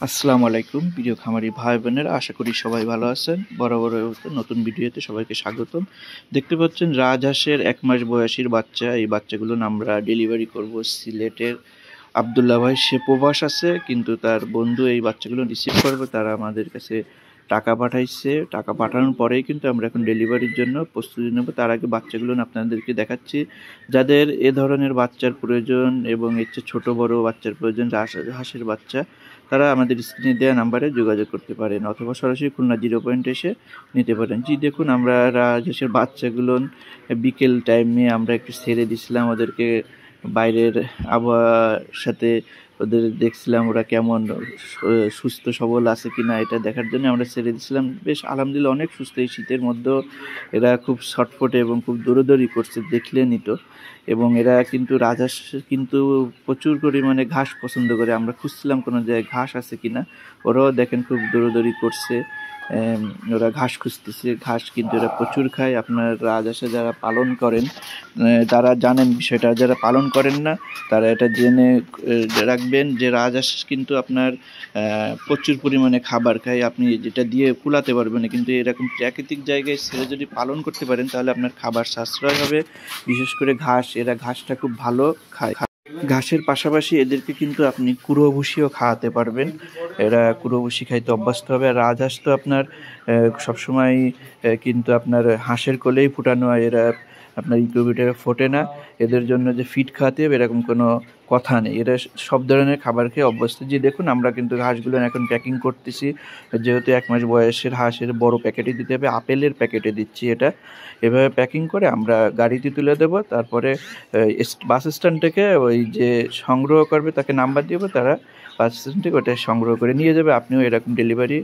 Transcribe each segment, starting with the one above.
আসসালামু আলাইকুম প্রিয় খামারি ভাই বোনেরা, আশা করি সবাই ভালো আছেন। বরাবর নতুন ভিডিওতে সবাইকে স্বাগতম। দেখতে পাচ্ছেন রাজহাঁসের 1 মাস বয়সীর বাচ্চা। এই বাচ্চাগুলো আমরা ডেলিভারি করব সিলেটের আবদুল্লাহ ভাই। সে প্রবাস আছে, কিন্তু তার বন্ধু এই বাচ্চাগুলো রিসিভ করবে। তারা আমাদের কাছে টাকা পাঠাইছে। টাকা পাঠানোর পরেই কিন্তু আমরা এখন ডেলিভারির জন্য প্রস্তুতি নেব। তার আগে বাচ্চাগুলো আপনাদেরকে দেখাচ্ছি। যাদের এ ধরনের বাচ্চার প্রয়োজন এবং এর চেয়ে ছোটো বড়ো বাচ্চার প্রয়োজন, হাঁসের বাচ্চা, তারা আমাদের স্ক্রিনে দেওয়া নাম্বারে যোগাযোগ করতে পারেন অথবা সরাসরি খুলনা 0 পয়েন্টে এসে নিতে পারেন। জি দেখুন, আমরা রাজহাঁসের বাচ্চাগুলো বিকেল টাইমে আমরা একটু ছেড়ে দিছিলাম ওদেরকে। বাইরের আবহাওয়ার সাথে ওদের দেখছিলাম ওরা কেমন সুস্থ সবল আছে কিনা, এটা দেখার জন্য আমরা ছেড়ে দিয়েছিলাম। বেশ আলহামদুলিল্লাহ অনেক সুস্থ। এই শীতের মধ্যেও এরা খুব ছটফটে এবং খুব দৌড়াদৌড়ি করছে, দেখলে নিত। এবং এরা কিন্তু রাজহাঁস কিন্তু প্রচুর পরিমাণে ঘাস পছন্দ করে। আমরা খুঁজছিলাম কোনো জায়গায় ঘাস আছে কিনা, ওরাও দেখেন খুব দৌড়াদৌড়ি করছে। ওরা ঘাস খুঁজতেছে। ঘাস কিন্তু এরা প্রচুর খায়। আপনার রাজহাঁসে যারা পালন করেন তারা জানেন বিষয়টা, যারা পালন করেন না তারা এটা জেনে রাখবেন যে রাজহাঁস কিন্তু আপনার প্রচুর পরিমাণে খাবার খায়। আপনি যেটা দিয়ে কুলাতে পারবেন না, কিন্তু এরকম প্রাকৃতিক জায়গায় ছেড়ে যদি পালন করতে পারেন তাহলে আপনার খাবার সাশ্রয় হবে। বিশেষ করে ঘাস, এরা ঘাসটা খুব ভালো খায়। ঘাসের পাশাপাশি এদেরকে কিন্তু আপনি কুড়ো ভুসিও খাওয়াতে পারবেন। এরা কুড়ো ভুসি খাইতে অভ্যস্ত হবে। আর রাজহাঁস তো আপনার সবসময় কিন্তু আপনার হাঁসের কোলেই ফুটানো হয়। এরা আপনার ইনকিউবেটরে ফোটে না। এদের জন্য যে ফিড খাওয়াতে হবে এরকম কোনো কথা নেই। এরা সব ধরনের খাবার খেয়ে অভ্যস্ত। যে দেখুন, আমরা কিন্তু হাঁসগুলো এখন প্যাকিং করতেছি। যেহেতু 1 মাস বয়সের হাঁসের বড় প্যাকেটে দিতে হবে, আপেলের প্যাকেটে দিচ্ছি এটা। এভাবে প্যাকিং করে আমরা গাড়িতে তুলে দেবো। তারপরে বাস স্ট্যান্ড থেকে ওই যে সংগ্রহ করবে তাকে নাম্বার দেবো, তারা বাস স্ট্যান্ড থেকে ওটা সংগ্রহ করে নিয়ে যাবে। আপনিও এরকম ডেলিভারি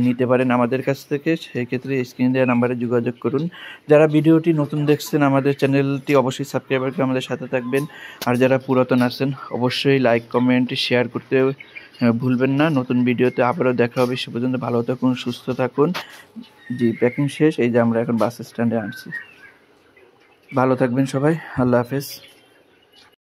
নিতে পারেন আমাদের কাছ থেকে। সেই ক্ষেত্রে স্ক্রিনে দেওয়া নাম্বারে যোগাযোগ করুন। যারা ভিডিওটি নতুন দেখছেন আমাদের চ্যানেলটি অবশ্যই সাবস্ক্রাইব করে আমাদের সাথে থাকবেন। আর যারা পুরাতন আছেন অবশ্যই লাইক কমেন্ট শেয়ার করতে ভুলবেন না। নতুন ভিডিওতে আবারও দেখা হবে। সে পর্যন্ত ভালো থাকুন, সুস্থ থাকুন। জি, প্যাকিং শেষ। এই যে আমরা এখন বাস স্ট্যান্ডে আনছি। ভালো থাকবেন সবাই। আল্লাহ হাফেজ।